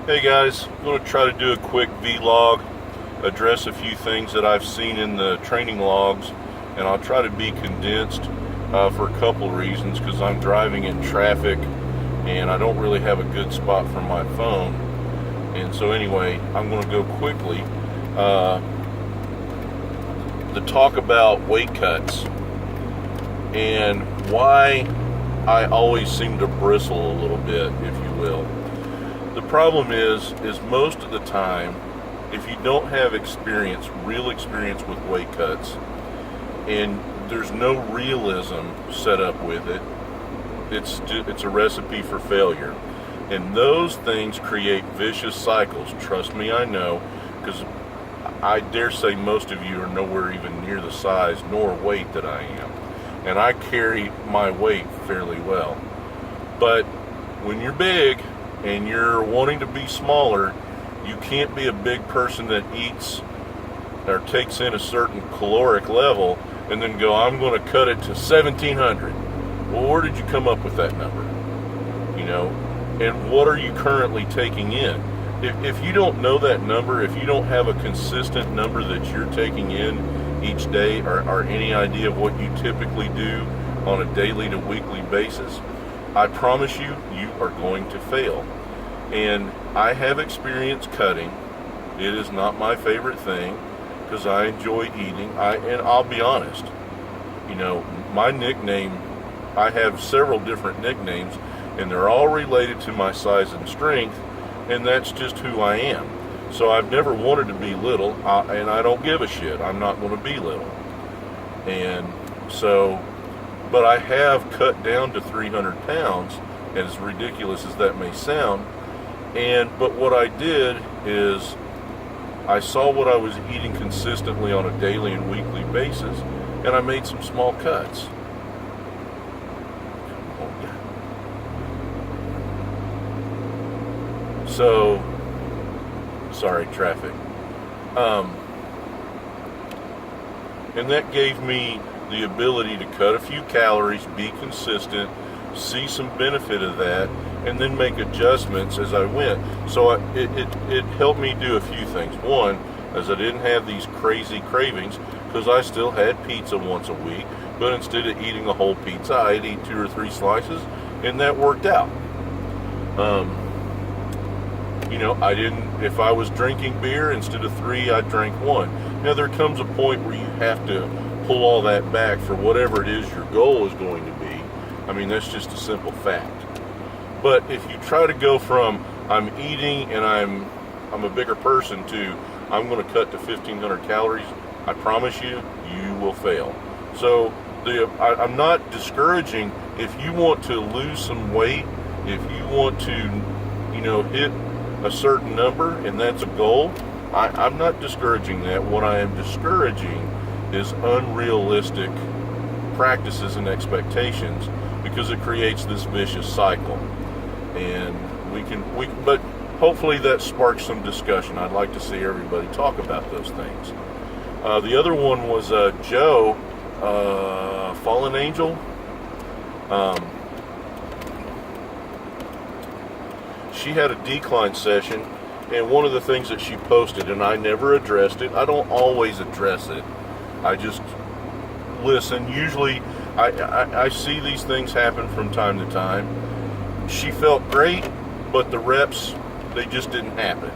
Hey guys, I'm going to try to do a quick vlog, address a few things that I've seen in the training logs, and I'll try to be condensed for a couple of reasons, because I'm driving in traffic and I don't really have a good spot for my phone. And so anyway, I'm going to go quickly to talk about weight cuts and why I always seem to bristle a little bit, if you will. The problem is most of the time, if you don't have real experience with weight cuts, and there's no realism set up with it, it's a recipe for failure. And those things create vicious cycles. Trust me, I know, because I dare say most of you are nowhere even near the size nor weight that I am. And I carry my weight fairly well. But when you're big, and you're wanting to be smaller, you can't be a big person that eats or takes in a certain caloric level and then go, I'm going to cut it to 1,700. Well, where did you come up with that number? You know, and what are you currently taking in? If you don't know that number, if you don't have a consistent number that you're taking in each day, or any idea of what you typically do on a daily to weekly basis, I promise you, you are going to fail. And I have experience cutting. It is not my favorite thing because I enjoy eating. And I'll be honest, you know, my nickname, I have several different nicknames, and they're all related to my size and strength, and that's just who I am. So I've never wanted to be little, and I don't give a shit. I'm not going to be little. And so, but I have cut down to 300 pounds, as ridiculous as that may sound. But what I did is I saw what I was eating consistently on a daily and weekly basis, and I made some small cuts. So, sorry, traffic. And that gave me the ability to cut a few calories, be consistent, see some benefit of that, and then make adjustments as I went. So it helped me do a few things. One, as I didn't have these crazy cravings, because I still had pizza once a week, but instead of eating a whole pizza, I'd eat 2 or 3 slices, and that worked out. You know, if I was drinking beer, instead of 3, I drank 1. Now, there comes a point where you have to pull all that back for whatever it is your goal is going to be. I mean, that's just a simple fact. But if you try to go from I'm eating and I'm a bigger person to I'm going to cut to 1,500 calories, I promise you, you will fail. So I'm not discouraging if you want to lose some weight, if you want to, you know, hit a certain number and that's a goal. I'm not discouraging that. What I am discouraging is unrealistic practices and expectations, because it creates this vicious cycle. And but hopefully that sparks some discussion. I'd like to see everybody talk about those things. The other one was Joe, Fallen Angel. She had a decline session, and one of the things that she posted, and I never addressed it. I don't always address it. I just listen. Usually, I see these things happen from time to time. She felt great, but the reps, they just didn't happen,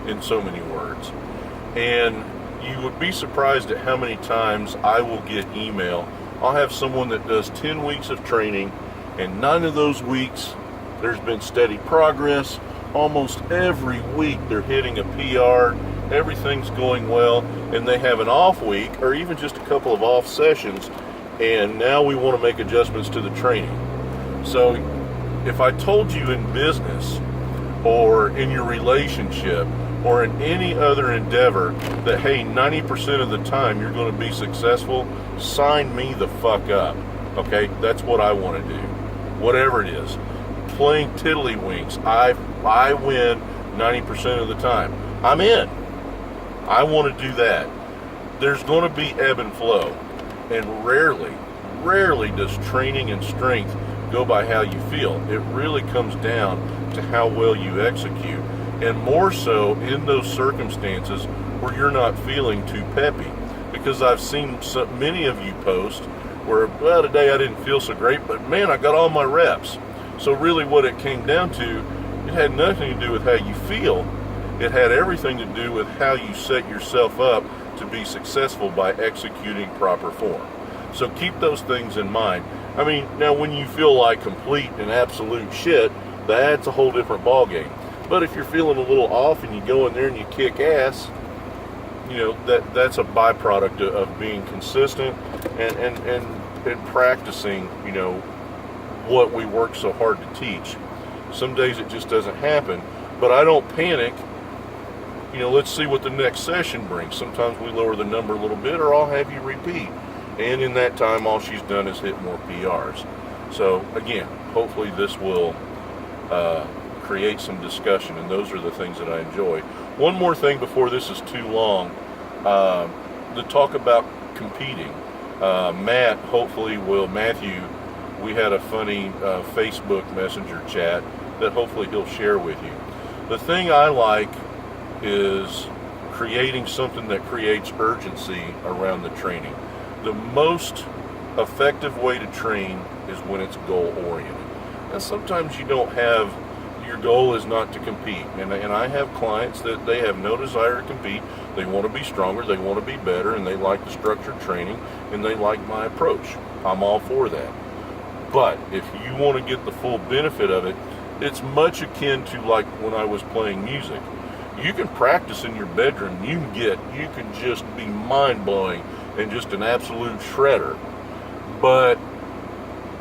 in so many words. And you would be surprised at how many times I will get email. I'll have someone that does 10 weeks of training, and 9 of those weeks, there's been steady progress. Almost every week, they're hitting a PR. Everything's going well, and they have an off week, or even just a couple of off sessions, and now we want to make adjustments to the training. So if I told you in business or in your relationship or in any other endeavor that, hey, 90% of the time you're going to be successful, sign me the fuck up. Okay? That's what I want to do. Whatever it is. Playing tiddlywinks, I win 90% of the time. I'm in. I want to do that. There's going to be ebb and flow. And rarely does training and strength go by how you feel. It really comes down to how well you execute. and more so in those circumstances where you're not feeling too peppy. Because I've seen so many of you post where, well, today I didn't feel so great, but man, I got all my reps. So really what it came down to, it had nothing to do with how you feel. It had everything to do with how you set yourself up to be successful by executing proper form. So keep those things in mind. I mean, now when you feel like complete and absolute shit, that's a whole different ballgame. But if you're feeling a little off and you go in there and you kick ass, you know, that's a byproduct of being consistent and practicing, you know, what we work so hard to teach. Some days it just doesn't happen, but I don't panic. You know, let's see what the next session brings. Sometimes we lower the number a little bit, or I'll have you repeat. And in that time, all she's done is hit more PRs. So again, hopefully this will create some discussion, and those are the things that I enjoy. One more thing before this is too long, the talk about competing. Matthew, we had a funny Facebook Messenger chat that hopefully he'll share with you. The thing I like is creating something that creates urgency around the training. The most effective way to train is when it's goal oriented. And sometimes you don't have, your goal is not to compete. And I have clients that they have no desire to compete. They want to be stronger, they want to be better, and they like the structured training, and they like my approach. I'm all for that. But if you want to get the full benefit of it, it's much akin to like when I was playing music. You can practice in your bedroom. You can just be mind-blowing and just an absolute shredder. But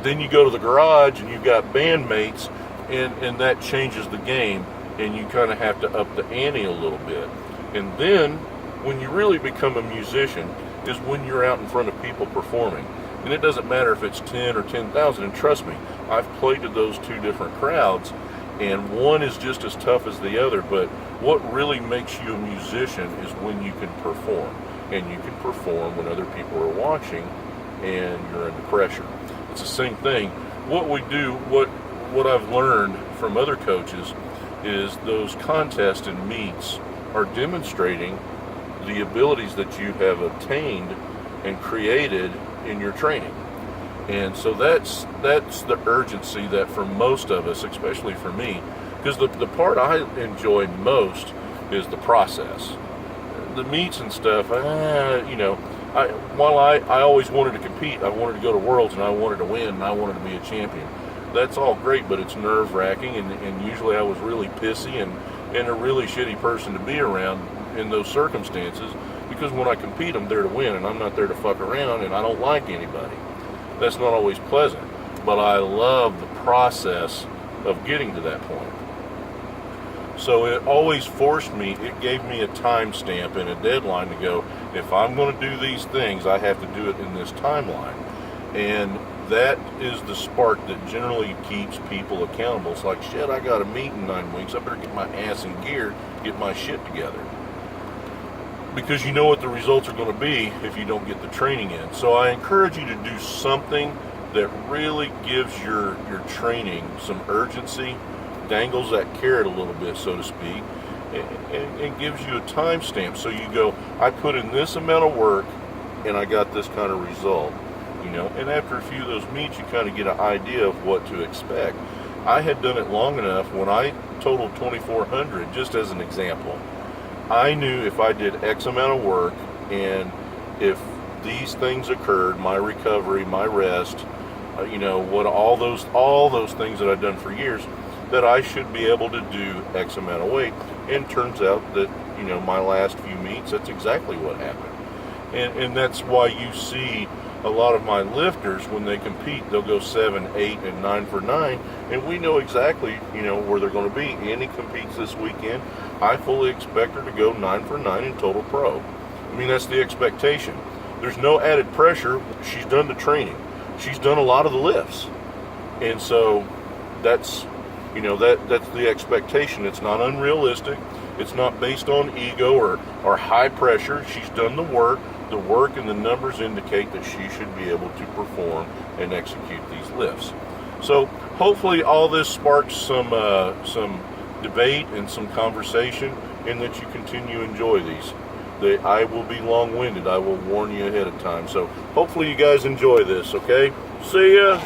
then you go to the garage and you've got bandmates, and that changes the game, and you kind of have to up the ante a little bit. And then when you really become a musician is when you're out in front of people performing. And it doesn't matter if it's 10 or 10,000, and trust me, I've played to those two different crowds, and one is just as tough as the other. But what really makes you a musician is when you can perform, and you can perform when other people are watching and you're under pressure. It's the same thing. What we do, what I've learned from other coaches is those contests and meets are demonstrating the abilities that you have obtained and created in your training. And so that's the urgency that for most of us, especially for me, because the part I enjoy most is the process. The meets and stuff, you know, while I always wanted to compete, I wanted to go to Worlds, and I wanted to win, and I wanted to be a champion. That's all great, but it's nerve-wracking, and usually I was really pissy and a really shitty person to be around in those circumstances, because when I compete, I'm there to win, and I'm not there to fuck around, and I don't like anybody. That's not always pleasant, but I love the process of getting to that point. So it always forced me, it gave me a time stamp and a deadline to go, if I'm going to do these things, I have to do it in this timeline. And that is the spark that generally keeps people accountable. It's like, shit, I got a meet in 9 weeks, I better get my ass in gear, get my shit together. Because you know what the results are going to be if you don't get the training in. So I encourage you to do something that really gives your training some urgency, dangles that carrot a little bit, so to speak, and gives you a time stamp. So you go, I put in this amount of work and I got this kind of result, you know. And after a few of those meets, you kind of get an idea of what to expect. I had done it long enough. When I totaled 2,400, just as an example, I knew if I did X amount of work, and if these things occurred, my recovery, my rest, you know, what all those things that I've done for years, that I should be able to do X amount of weight. And turns out that, you know, my last few meets, that's exactly what happened. And that's why you see a lot of my lifters, when they compete, they'll go 7, 8, and 9 for 9, and we know exactly, you know, where they're going to be. Annie competes this weekend. I fully expect her to go 9 for 9 in total pro. I mean, that's the expectation. There's no added pressure. She's done the training. She's done a lot of the lifts. And so that's, you know, that's the expectation. It's not unrealistic. It's not based on ego or high pressure. She's done the work. The work and the numbers indicate that she should be able to perform and execute these lifts. So hopefully all this sparks some debate and some conversation, and that you continue to enjoy these. I will be long-winded. I will warn you ahead of time. So hopefully you guys enjoy this, okay? See ya!